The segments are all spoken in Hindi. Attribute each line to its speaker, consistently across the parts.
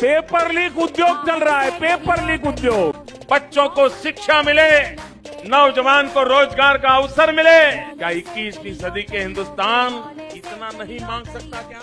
Speaker 1: पेपर लीक उद्योग चल रहा है, पेपर लीक उद्योग। बच्चों को शिक्षा मिले, नौजवान को रोजगार का अवसर मिले। क्या 21वीं सदी के हिंदुस्तान इतना नहीं मांग सकता क्या?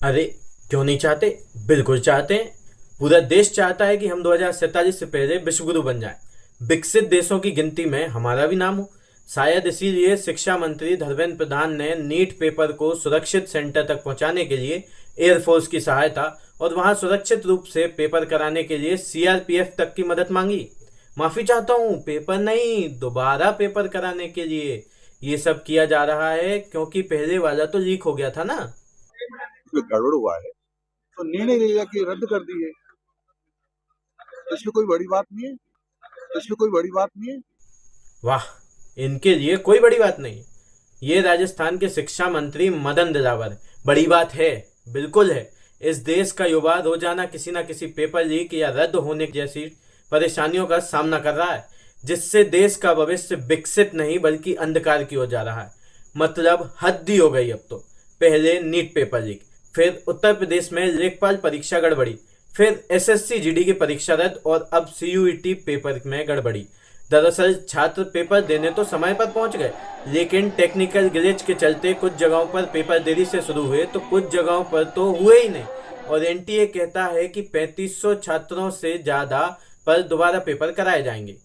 Speaker 2: अरे क्यों नहीं चाहते, बिल्कुल चाहते हैं। पूरा देश चाहता है कि हम 2047 से पहले विश्वगुरु बन जाएं, विकसित देशों की गिनती में हमारा भी नाम हो। शायद इसीलिए शिक्षा मंत्री धर्मेंद्र प्रधान ने नीट पेपर को सुरक्षित सेंटर तक पहुंचाने के लिए एयरफोर्स की सहायता और वहां सुरक्षित रूप से पेपर कराने के लिए सीआरपीएफ तक की मदद मांगी। माफी चाहता हूं, पेपर नहीं, दोबारा पेपर कराने के लिए ये सब किया जा रहा है, क्योंकि पहले वाला तो लीक हो गया था ना।
Speaker 3: गड़बड़ हुआ है तो निर्णय लिया कि रद्द कर दिए, तो इसमें कोई बड़ी बात नहीं है,
Speaker 2: वाह, इनके लिए कोई बड़ी बात नहीं। ये राजस्थान के शिक्षा मंत्री मदन दिलावर, बड़ी बात है, बिल्कुल है। इस देश का युवा रोजाना किसी न किसी पेपर लीक या रद्द होने जैसी परेशानियों का सामना कर रहा है, जिससे देश का भविष्य विकसित नहीं बल्कि अंधकार की ओर जा रहा है। मतलब हद ही हो गई अब तो। पहले नीट पेपर लीक, फिर उत्तर प्रदेश में लेखपाल परीक्षा गड़बड़ी, फिर एसएससी जीडी की परीक्षा रद्द और अब सीयूईटी पेपर में गड़बड़ी। दरअसल छात्र पेपर देने तो समय पर पहुंच गए, लेकिन टेक्निकल ग्लिच के चलते कुछ जगहों पर पेपर देरी से शुरू हुए तो कुछ जगहों पर तो हुए ही नहीं। और एनटीए कहता है कि 3500 छात्रों से ज़्यादा पर दोबारा पेपर कराए जाएंगे।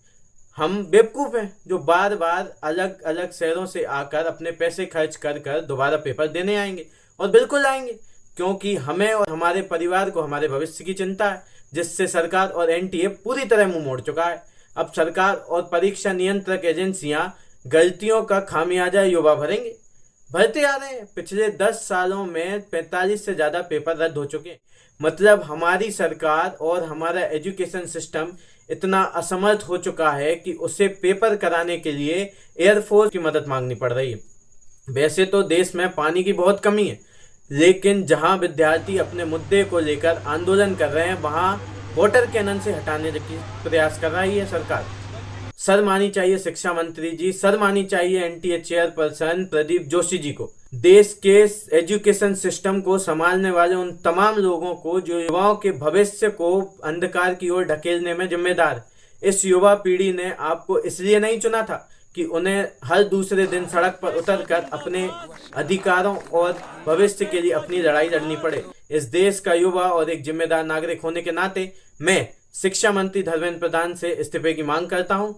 Speaker 2: हम बेवकूफ़ हैं जो बार बार अलग अलग शहरों से आकर अपने पैसे खर्च कर कर दोबारा पेपर देने आएंगे। और बिल्कुल आएंगे, क्योंकि हमें और हमारे परिवार को हमारे भविष्य की चिंता है, जिससे सरकार और एनटीए पूरी तरह मुंह मोड़ चुका है। अब सरकार और परीक्षा नियंत्रक एजेंसियां गलतियों का खामियाजा युवा भरते आ रहे हैं। पिछले 10 सालों में 45 से ज़्यादा पेपर रद्द हो चुके हैं। मतलब हमारी सरकार और हमारा एजुकेशन सिस्टम इतना असमर्थ हो चुका है कि उसे पेपर कराने के लिए एयरफोर्स की मदद मांगनी पड़ रही है। वैसे तो देश में पानी की बहुत कमी है, लेकिन जहां विद्यार्थी अपने मुद्दे को लेकर आंदोलन कर रहे हैं, वहां वाटर कैनन से हटाने की प्रयास कर रही है सरकार। शर्म आनी चाहिए शिक्षा मंत्री जी, शर्म आनी चाहिए एनटीए चेयरपर्सन प्रदीप जोशी जी को। देश के एजुकेशन सिस्टम को संभालने वाले उन तमाम लोगों को जो युवाओं के भविष्य को अंधकार की ओर ढकेलने में जिम्मेदार। इस युवा पीढ़ी ने आपको इसलिए नहीं चुना था कि उन्हें हर दूसरे दिन सड़क पर उतरकर अपने अधिकारों और भविष्य के लिए अपनी लड़ाई लड़नी पड़े। इस देश का युवा और एक जिम्मेदार नागरिक होने के नाते मैं शिक्षा मंत्री धर्मेंद्र प्रधान से इस्तीफे की मांग करता हूं।